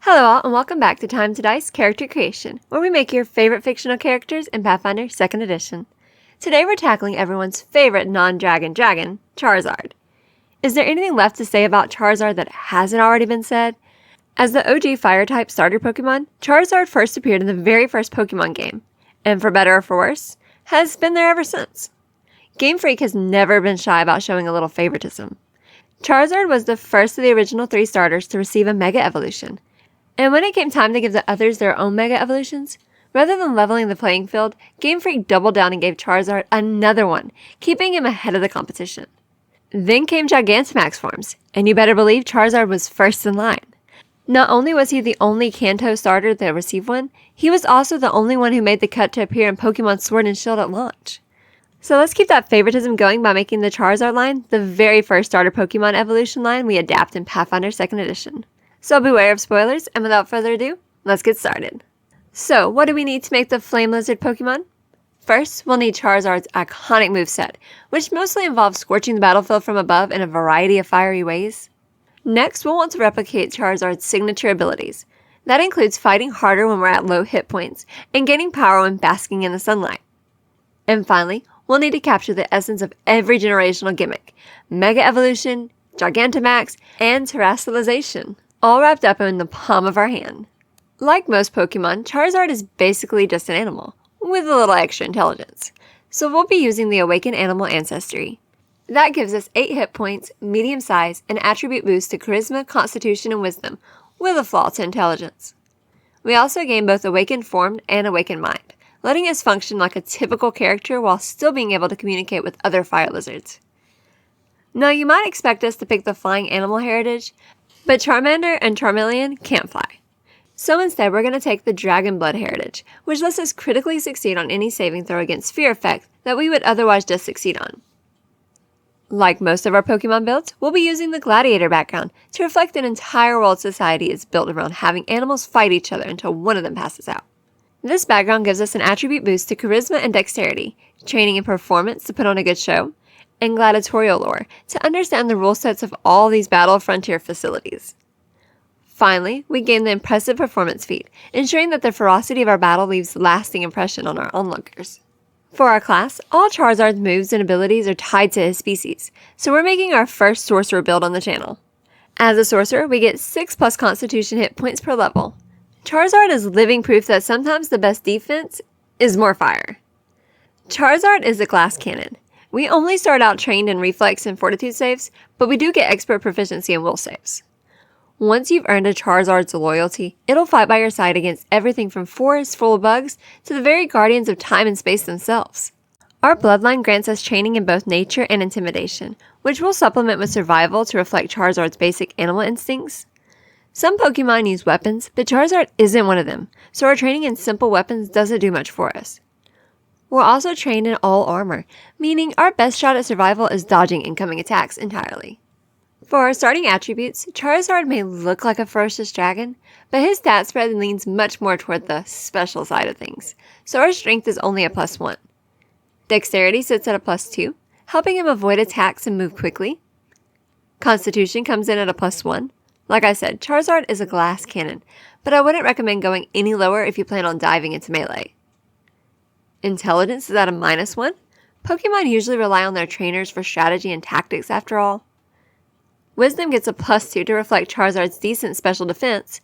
Hello all, and welcome back to Time to Dice Character Creation, where we make your favorite fictional characters in Pathfinder 2nd Edition. Today we're tackling everyone's favorite non-dragon dragon, Charizard. Is there anything left to say about Charizard that hasn't already been said? As the OG Fire-type starter Pokemon, Charizard first appeared in the very first Pokemon game, and for better or for worse, has been there ever since. Game Freak has never been shy about showing a little favoritism. Charizard was the first of the original 3 starters to receive a Mega Evolution, and when it came time to give the others their own Mega Evolutions, rather than leveling the playing field, Game Freak doubled down and gave Charizard another one, keeping him ahead of the competition. Then came Gigantamax forms, and you better believe Charizard was first in line. Not only was he the only Kanto starter to receive one, he was also the only one who made the cut to appear in Pokemon Sword and Shield at launch. So let's keep that favoritism going by making the Charizard line the very first starter Pokemon evolution line we adapt in Pathfinder 2nd Edition. So beware of spoilers, and without further ado, let's get started. So, what do we need to make the Flame Lizard Pokemon? First, we'll need Charizard's iconic moveset, which mostly involves scorching the battlefield from above in a variety of fiery ways. Next, we'll want to replicate Charizard's signature abilities. That includes fighting harder when we're at low hit points, and gaining power when basking in the sunlight. And finally, we'll need to capture the essence of every generational gimmick: Mega Evolution, Gigantamax, and Terrestrialization, all wrapped up in the palm of our hand. Like most Pokemon, Charizard is basically just an animal, with a little extra intelligence. So we'll be using the Awakened Animal Ancestry. That gives us 8 hit points, medium size, and attribute boost to Charisma, Constitution, and Wisdom, with a flaw to Intelligence. We also gain both Awakened Form and Awakened Mind, letting us function like a typical character while still being able to communicate with other fire lizards. Now you might expect us to pick the Flying Animal Heritage, but Charmander and Charmeleon can't fly. So instead, we're going to take the Dragon Blood Heritage, which lets us critically succeed on any saving throw against Fear effect that we would otherwise just succeed on. Like most of our Pokemon builds, we'll be using the Gladiator background to reflect an entire world society is built around having animals fight each other until one of them passes out. This background gives us an attribute boost to Charisma and Dexterity, training and performance to put on a good show, and gladiatorial lore to understand the rule sets of all these battle frontier facilities. Finally, we gain the impressive performance feat, ensuring that the ferocity of our battle leaves lasting impression on our onlookers. For our class, all Charizard's moves and abilities are tied to his species, so we're making our first Sorcerer build on the channel. As a Sorcerer, we get 6+ Constitution hit points per level. Charizard is living proof that sometimes the best defense is more fire. Charizard is a glass cannon. We only start out trained in reflex and fortitude saves, but we do get expert proficiency in will saves. Once you've earned a Charizard's loyalty, it'll fight by your side against everything from forests full of bugs to the very guardians of time and space themselves. Our bloodline grants us training in both nature and intimidation, which we'll supplement with survival to reflect Charizard's basic animal instincts. Some Pokemon use weapons, but Charizard isn't one of them, so our training in simple weapons doesn't do much for us. We're also trained in all armor, meaning our best shot at survival is dodging incoming attacks entirely. For our starting attributes, Charizard may look like a ferocious dragon, but his stat spread leans much more toward the special side of things, so our strength is only a +1. Dexterity sits at a +2, helping him avoid attacks and move quickly. Constitution comes in at a +1. Like I said, Charizard is a glass cannon, but I wouldn't recommend going any lower if you plan on diving into melee. Intelligence is at a -1. Pokemon usually rely on their trainers for strategy and tactics after all. Wisdom gets a +2 to reflect Charizard's decent special defense.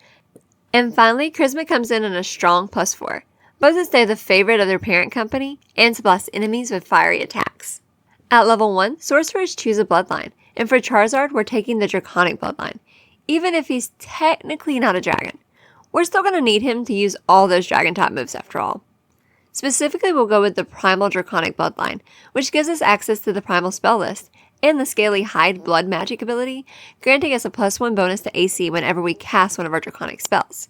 And finally, Charisma comes in at a strong +4, both to stay the favorite of their parent company and to blast enemies with fiery attacks. At level 1, Sorcerers choose a bloodline, and for Charizard, we're taking the Draconic bloodline. Even if he's technically not a dragon, we're still going to need him to use all those dragon-type moves after all. Specifically, we'll go with the Primal Draconic bloodline, which gives us access to the Primal spell list, and the Scaly Hide blood magic ability, granting us a +1 bonus to AC whenever we cast one of our draconic spells.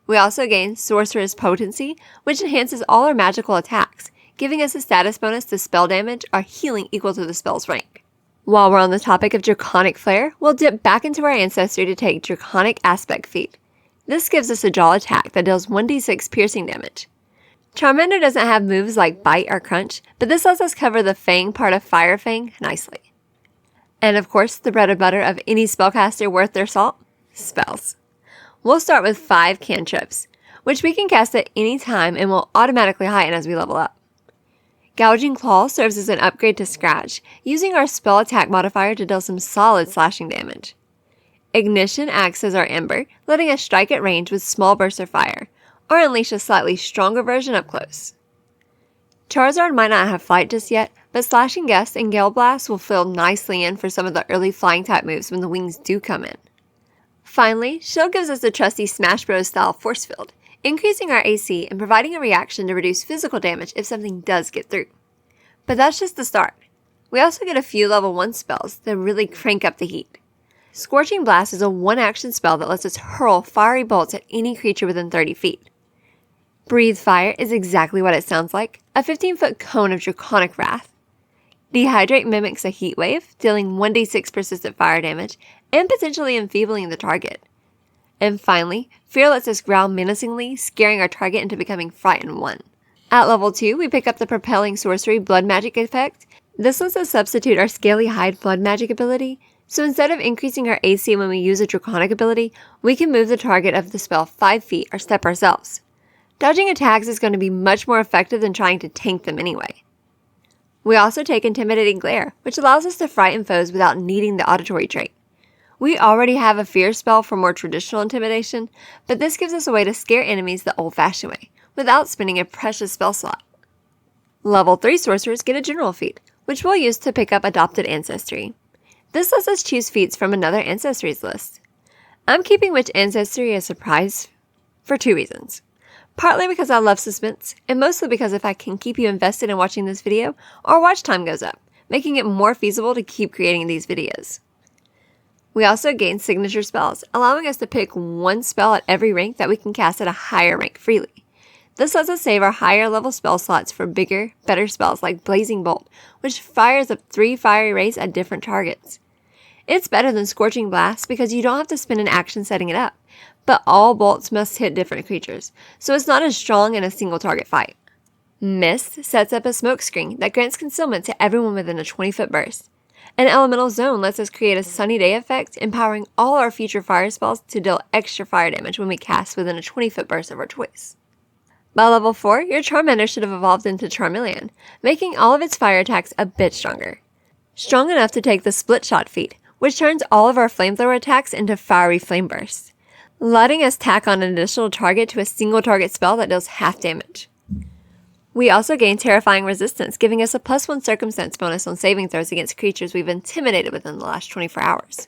We also gain Sorcerer's Potency, which enhances all our magical attacks, giving us a status bonus to spell damage or healing equal to the spell's rank. While we're on the topic of Draconic Flare, we'll dip back into our ancestry to take Draconic Aspect feat. This gives us a jaw attack that deals 1d6 piercing damage. Charmander doesn't have moves like Bite or Crunch, but this lets us cover the Fang part of Fire Fang nicely. And of course, the bread and butter of any spellcaster worth their salt, spells. we'll start with 5 cantrips, which we can cast at any time and will automatically heighten as we level up. Gouging Claw serves as an upgrade to Scratch, using our spell attack modifier to deal some solid slashing damage. Ignition acts as our Ember, letting us strike at range with small bursts of fire, or unleash a slightly stronger version up close. Charizard might not have flight just yet, but Slashing Gust and Gale Blast will fill nicely in for some of the early flying type moves when the wings do come in. Finally, Shield gives us the trusty Smash Bros style Force Field, increasing our AC and providing a reaction to reduce physical damage if something does get through. But that's just the start. We also get a few level 1 spells that really crank up the heat. Scorching Blast is a 1-action spell that lets us hurl fiery bolts at any creature within 30 feet. Breathe Fire is exactly what it sounds like, a 15-foot cone of draconic wrath. Dehydrate mimics a heat wave, dealing 1d6 persistent fire damage and potentially enfeebling the target. And finally, Fear lets us growl menacingly, scaring our target into becoming frightened 1. At level 2, we pick up the propelling sorcery Blood Magic effect. This lets us substitute our Scaly Hide Blood Magic ability, so instead of increasing our AC when we use a draconic ability, we can move the target of the spell 5 feet or step ourselves. Dodging attacks is going to be much more effective than trying to tank them anyway. We also take Intimidating Glare, which allows us to frighten foes without needing the auditory trait. We already have a Fear spell for more traditional intimidation, but this gives us a way to scare enemies the old-fashioned way, without spending a precious spell slot. Level 3 sorcerers get a general feat, which we'll use to pick up Adopted Ancestry. This lets us choose feats from another Ancestries list. I'm keeping which ancestry a surprise for 2 reasons. Partly because I love suspense, and mostly because if I can keep you invested in watching this video, our watch time goes up, making it more feasible to keep creating these videos. We also gain signature spells, allowing us to pick 1 spell at every rank that we can cast at a higher rank freely. This lets us save our higher level spell slots for bigger, better spells like Blazing Bolt, which fires up 3 fiery rays at different targets. It's better than Scorching Blast because you don't have to spend an action setting it up, but all bolts must hit different creatures, so it's not as strong in a single target fight. Mist sets up a smoke screen that grants concealment to everyone within a 20-foot burst. An Elemental Zone lets us create a sunny day effect, empowering all our future fire spells to deal extra fire damage when we cast within a 20-foot burst of our choice. By level 4, your Charmander should have evolved into Charmeleon, making all of its fire attacks a bit stronger. Strong enough to take the Split Shot feat, which turns all of our flamethrower attacks into fiery flame bursts, letting us tack on an additional target to a single target spell that deals half damage. We also gain Terrifying Resistance, giving us a +1 circumstance bonus on saving throws against creatures we've intimidated within the last 24 hours.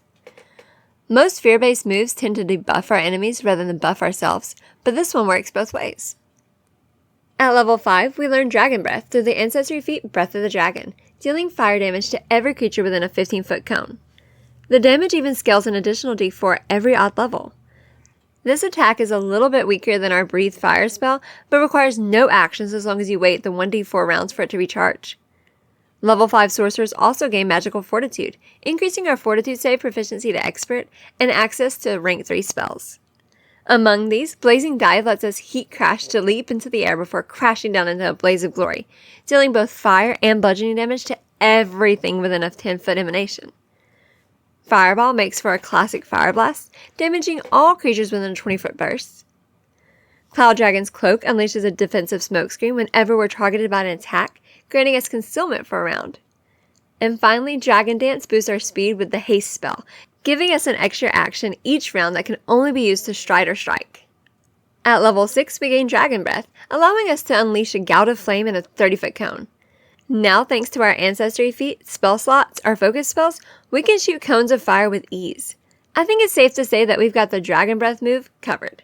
Most fear-based moves tend to debuff our enemies rather than buff ourselves, but this one works both ways. At level 5, we learn Dragon Breath through the Ancestry feat Breath of the Dragon, dealing fire damage to every creature within a 15-foot cone. The damage even scales an additional d4 every odd level. This attack is a little bit weaker than our Breathe Fire spell, but requires no actions as long as you wait the 1d4 rounds for it to recharge. Level 5 sorcerers also gain Magical Fortitude, increasing our Fortitude save proficiency to Expert and access to rank 3 spells. Among these, Blazing Dive lets us heat crash to leap into the air before crashing down into a blaze of glory, dealing both fire and bludgeoning damage to everything within a 10-foot emanation. Fireball makes for a classic Fire Blast, damaging all creatures within a 20-foot burst. Cloud Dragon's Cloak unleashes a defensive smokescreen whenever we're targeted by an attack, granting us concealment for a round. And finally, Dragon Dance boosts our speed with the Haste spell, giving us an extra action each round that can only be used to stride or strike. At level 6, we gain Dragon Breath, allowing us to unleash a Gout of Flame in a 30-foot cone. Now, thanks to our Ancestry feat, spell slots, our focus spells, we can shoot cones of fire with ease. I think it's safe to say that we've got the Dragon Breath move covered.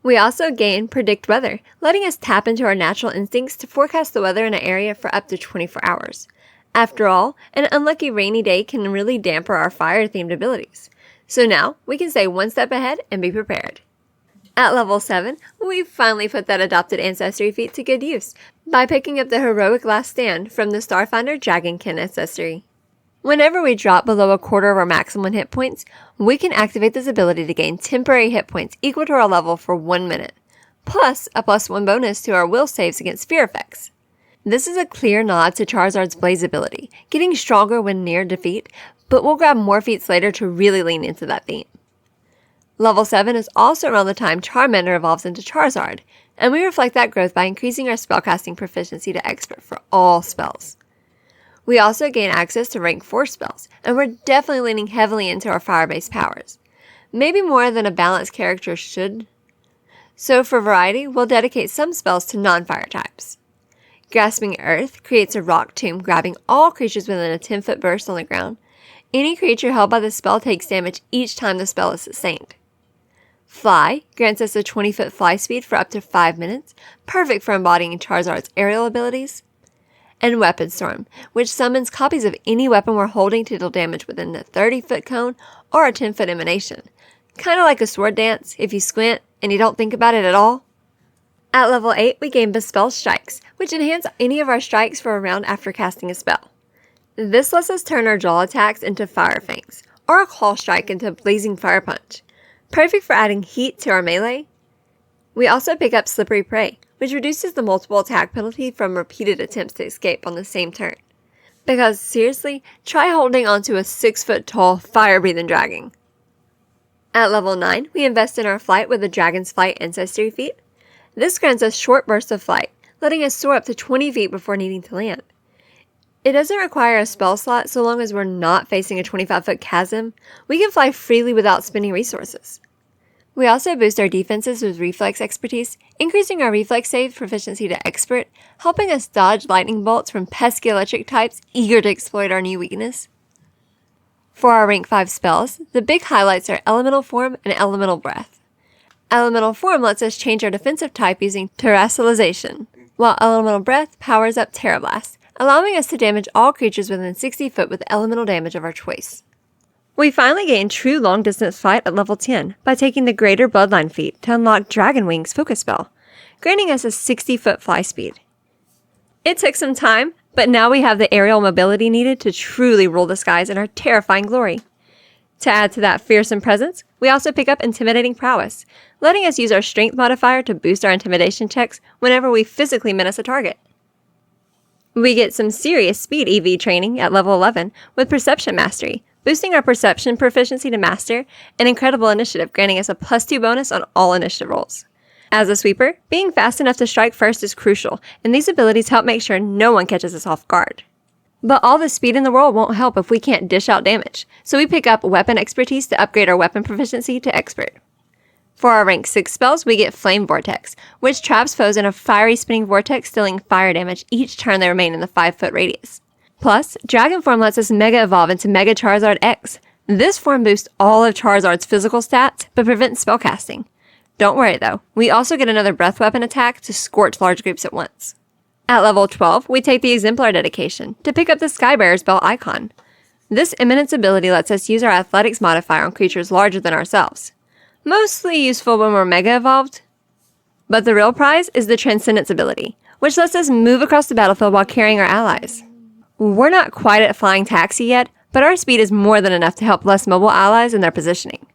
We also gain Predict Weather, letting us tap into our natural instincts to forecast the weather in an area for up to 24 hours. After all, an unlucky rainy day can really damper our fire-themed abilities. So now, we can stay one step ahead and be prepared. At level 7, we finally put that Adopted Ancestry feat to good use by picking up the Heroic Last Stand from the Starfinder Dragonkin Ancestry. Whenever we drop below a quarter of our maximum hit points, we can activate this ability to gain temporary hit points equal to our level for 1 minute, plus a +1 bonus to our will saves against fear effects. This is a clear nod to Charizard's Blaze ability, getting stronger when near defeat, but we'll grab more feats later to really lean into that theme. Level 7 is also around the time Charmander evolves into Charizard, and we reflect that growth by increasing our spellcasting proficiency to Expert for all spells. We also gain access to rank 4 spells, and we're definitely leaning heavily into our fire-based powers. Maybe more than a balanced character should. So for variety, we'll dedicate some spells to non-fire types. Grasping Earth creates a rock tomb grabbing all creatures within a 10-foot burst on the ground. Any creature held by the spell takes damage each time the spell is sustained. Fly grants us a 20-foot fly speed for up to 5 minutes, perfect for embodying Charizard's aerial abilities. And Weapon Storm, which summons copies of any weapon we're holding to deal damage within a 30-foot cone or a 10-foot emanation. Kinda like a sword dance if you squint and you don't think about it at all. At level 8, we gain Bespell Strikes, which enhance any of our strikes for a round after casting a spell. This lets us turn our jaw attacks into Fire Fangs, or a Claw Strike into Blazing Fire Punch. Perfect for adding heat to our melee. We also pick up Slippery Prey, which reduces the multiple attack penalty from repeated attempts to escape on the same turn. Because seriously, try holding onto a 6-foot-tall, fire-breathing dragon. At level 9, we invest in our flight with the Dragon's Flight Ancestry feat. This grants us short bursts of flight, letting us soar up to 20 feet before needing to land. It doesn't require a spell slot so long as we're not facing a 25-foot chasm. We can fly freely without spending resources. We also boost our defenses with Reflex Expertise, increasing our Reflex save proficiency to Expert, helping us dodge lightning bolts from pesky electric types eager to exploit our new weakness. For our rank 5 spells, the big highlights are Elemental Form and Elemental Breath. Elemental Form lets us change our defensive type using Terrestrialization, while Elemental Breath powers up Terra Blast, allowing us to damage all creatures within 60 foot with elemental damage of our choice. We finally gain true long-distance flight at level 10 by taking the Greater Bloodline feat to unlock Dragon Wings Focus Spell, granting us a 60-foot fly speed. It took some time, but now we have the aerial mobility needed to truly rule the skies in our terrifying glory. To add to that fearsome presence, we also pick up Intimidating Prowess, letting us use our Strength modifier to boost our intimidation checks whenever we physically menace a target. We get some serious speed EV training at level 11 with Perception Mastery, boosting our perception proficiency to Master, and Incredible Initiative granting us a +2 bonus on all initiative rolls. As a sweeper, being fast enough to strike first is crucial, and these abilities help make sure no one catches us off guard. But all the speed in the world won't help if we can't dish out damage, so we pick up Weapon Expertise to upgrade our weapon proficiency to Expert. For our rank 6 spells, we get Flame Vortex, which traps foes in a fiery spinning vortex, dealing fire damage each turn they remain in the 5-foot radius. Plus, Dragon Form lets us Mega Evolve into Mega Charizard X. This form boosts all of Charizard's physical stats, but prevents spellcasting. Don't worry though, we also get another Breath Weapon attack to scorch large groups at once. At level 12, we take the Exemplar Dedication to pick up the Skybearer's Bell icon. This Eminence ability lets us use our Athletics modifier on creatures larger than ourselves. Mostly useful when we're Mega Evolved. But the real prize is the Transcendence ability, which lets us move across the battlefield while carrying our allies. We're not quite at Flying Taxi yet, but our speed is more than enough to help less mobile allies in their positioning.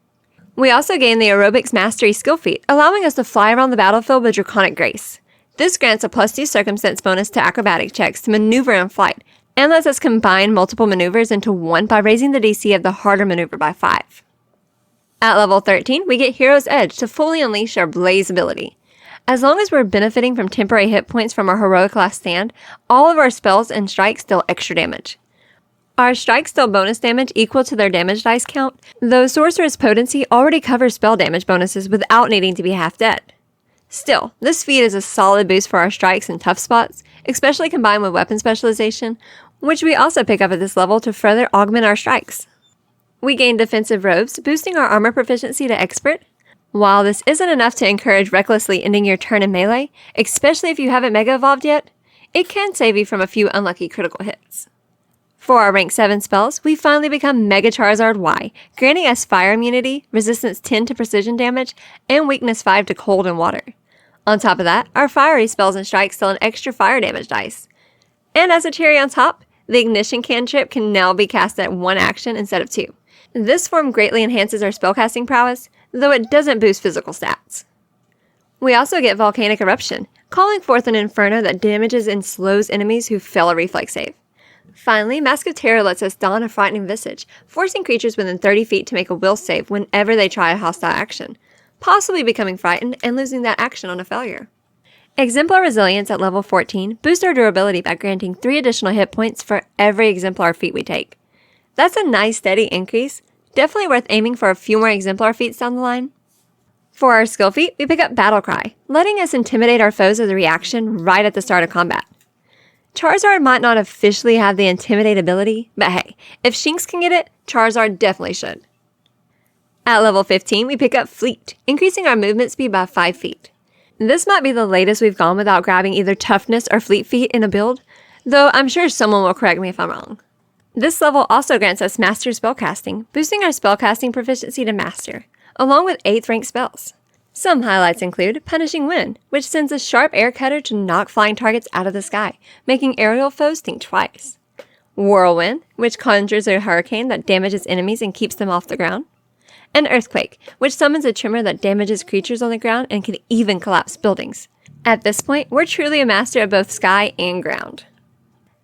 We also gain the Aerobics Mastery skill feat, allowing us to fly around the battlefield with Draconic Grace. This grants a +2 circumstance bonus to acrobatic checks to maneuver in flight, and lets us combine multiple maneuvers into one by raising the DC of the harder maneuver by 5. At level 13, we get Hero's Edge to fully unleash our Blaze ability. As long as we're benefiting from temporary hit points from our Heroic Last Stand, all of our spells and strikes deal extra damage. Our strikes deal bonus damage equal to their damage dice count, though Sorcerer's Potency already covers spell damage bonuses without needing to be half dead. Still, this feat is a solid boost for our strikes in tough spots, especially combined with Weapon Specialization, which we also pick up at this level to further augment our strikes. We gain Defensive Robes, boosting our armor proficiency to Expert. While this isn't enough to encourage recklessly ending your turn in melee, especially if you haven't Mega Evolved yet, it can save you from a few unlucky critical hits. For our rank 7 spells, we finally become Mega Charizard Y, granting us Fire Immunity, Resistance 10 to Precision Damage, and Weakness 5 to Cold and Water. On top of that, our fiery spells and strikes deal an extra fire damage dice. And as a cherry on top, the Ignition Cantrip can now be cast at 1 action instead of 2. This form greatly enhances our spellcasting prowess, though it doesn't boost physical stats. We also get Volcanic Eruption, calling forth an inferno that damages and slows enemies who fail a reflex save. Finally, Mask of Terror lets us don a frightening visage, forcing creatures within 30 feet to make a will save whenever they try a hostile action, possibly becoming frightened and losing that action on a failure. Exemplar Resilience at level 14 boosts our durability by granting 3 additional hit points for every Exemplar feat we take. That's a nice steady increase, definitely worth aiming for a few more Exemplar feats down the line. For our skill feat, we pick up Battle Cry, letting us intimidate our foes as a reaction right at the start of combat. Charizard might not officially have the Intimidate ability, but hey, if Shinx can get it, Charizard definitely should. At level 15, we pick up Fleet, increasing our movement speed by 5 feet. This might be the latest we've gone without grabbing either Toughness or Fleet feat in a build, though I'm sure someone will correct me if I'm wrong. This level also grants us Master Spellcasting, boosting our spellcasting proficiency to Master, along with 8th rank spells. Some highlights include Punishing Wind, which sends a sharp air cutter to knock flying targets out of the sky, making aerial foes think twice. Whirlwind, which conjures a hurricane that damages enemies and keeps them off the ground. And Earthquake, which summons a tremor that damages creatures on the ground and can even collapse buildings. At this point, we're truly a master of both sky and ground.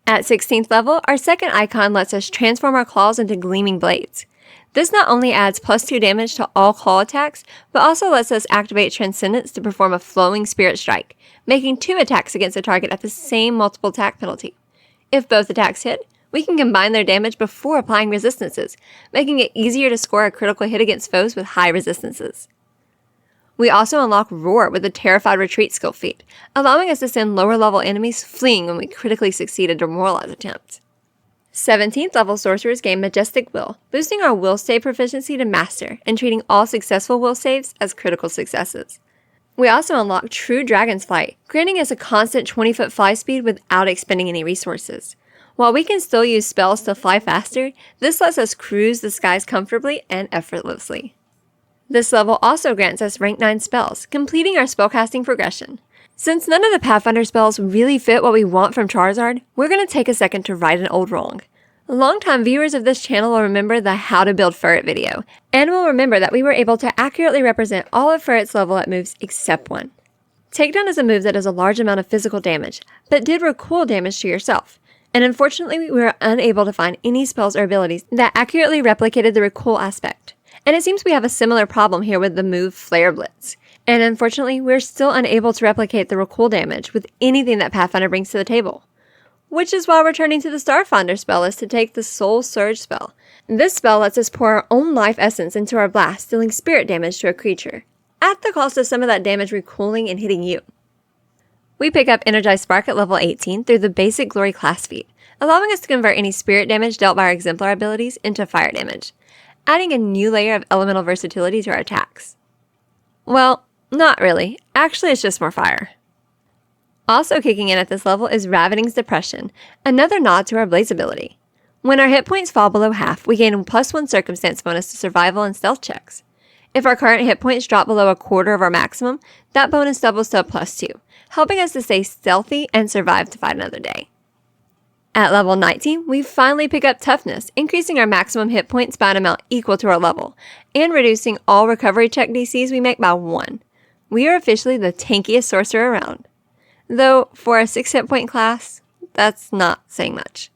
At 16th level, our second icon lets us transform our claws into gleaming blades. This not only adds +2 damage to all claw attacks, but also lets us activate Transcendence to perform a flowing Spirit Strike, making 2 attacks against a target at the same multiple attack penalty. If both attacks hit, we can combine their damage before applying resistances, making it easier to score a critical hit against foes with high resistances. We also unlock Roar with the Terrified Retreat skill feat, allowing us to send lower level enemies fleeing when we critically succeed a demoralize attempt. 17th level sorcerers gain Majestic Will, boosting our will save proficiency to Master and treating all successful will saves as critical successes. We also unlock True Dragon's Flight, granting us a constant 20-foot fly speed without expending any resources. While we can still use spells to fly faster, this lets us cruise the skies comfortably and effortlessly. This level also grants us rank 9 spells, completing our spellcasting progression. Since none of the Pathfinder spells really fit what we want from Charizard, we're going to take a second to right an old wrong. Longtime viewers of this channel will remember the How to Build Furret video, and will remember that we were able to accurately represent all of Furret's level up moves except one. Takedown is a move that does a large amount of physical damage, but did recoil damage to yourself, and unfortunately we were unable to find any spells or abilities that accurately replicated the recoil aspect. And it seems we have a similar problem here with the move Flare Blitz. And unfortunately, we're still unable to replicate the recoil damage with anything that Pathfinder brings to the table. Which is why we're turning to the Starfinder spell list to take the Soul Surge spell. This spell lets us pour our own life essence into our blast, dealing spirit damage to a creature, at the cost of some of that damage recoiling and hitting you. We pick up Energized Spark at level 18 through the basic Glory class feat, allowing us to convert any spirit damage dealt by our exemplar abilities into fire damage, adding a new layer of elemental versatility to our attacks. Well, not really. Actually, it's just more fire. Also kicking in at this level is Ravening's Depression, another nod to our Blaze ability. When our hit points fall below half, we gain a +1 circumstance bonus to survival and stealth checks. If our current hit points drop below a quarter of our maximum, that bonus doubles to a +2, helping us to stay stealthy and survive to fight another day. At level 19, we finally pick up Toughness, increasing our maximum hit points by an amount equal to our level, and reducing all recovery check DCs we make by 1. We are officially the tankiest sorcerer around. Though, for a 6 hit point class, that's not saying much.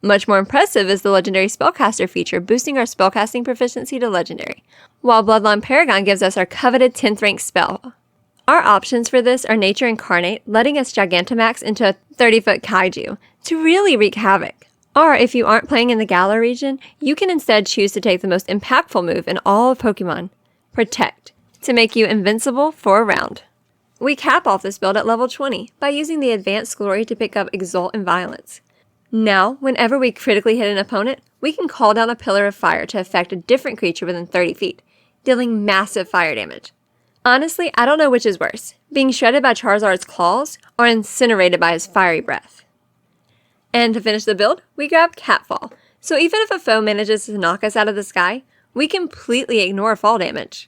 Much more impressive is the Legendary Spellcaster feature, boosting our spellcasting proficiency to Legendary, while Bloodline Paragon gives us our coveted 10th rank spell. Our options for this are Nature Incarnate, letting us Gigantamax into a 30-foot kaiju to really wreak havoc. Or if you aren't playing in the Galar region, you can instead choose to take the most impactful move in all of Pokemon, Protect, to make you invincible for a round. We cap off this build at level 20 by using the Advanced Glory to pick up Exalt and Violence. Now, whenever we critically hit an opponent, we can call down a Pillar of Fire to affect a different creature within 30 feet, dealing massive fire damage. Honestly, I don't know which is worse, being shredded by Charizard's claws or incinerated by his fiery breath. And to finish the build, we grab Catfall, so even if a foe manages to knock us out of the sky, we completely ignore fall damage.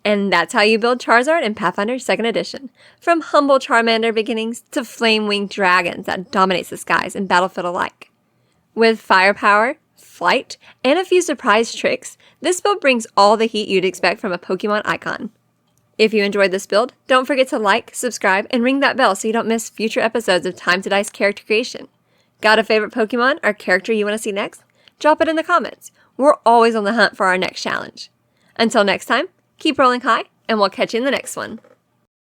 And that's how you build Charizard in Pathfinder 2nd Edition, from humble Charmander beginnings to flame-winged dragons that dominates the skies and battlefield alike. With firepower, flight, and a few surprise tricks, this build brings all the heat you'd expect from a Pokemon icon. If you enjoyed this build, don't forget to like, subscribe, and ring that bell so you don't miss future episodes of Time to Dice character creation. Got a favorite Pokemon or character you want to see next? Drop it in the comments. We're always on the hunt for our next challenge. Until next time, keep rolling high, and we'll catch you in the next one.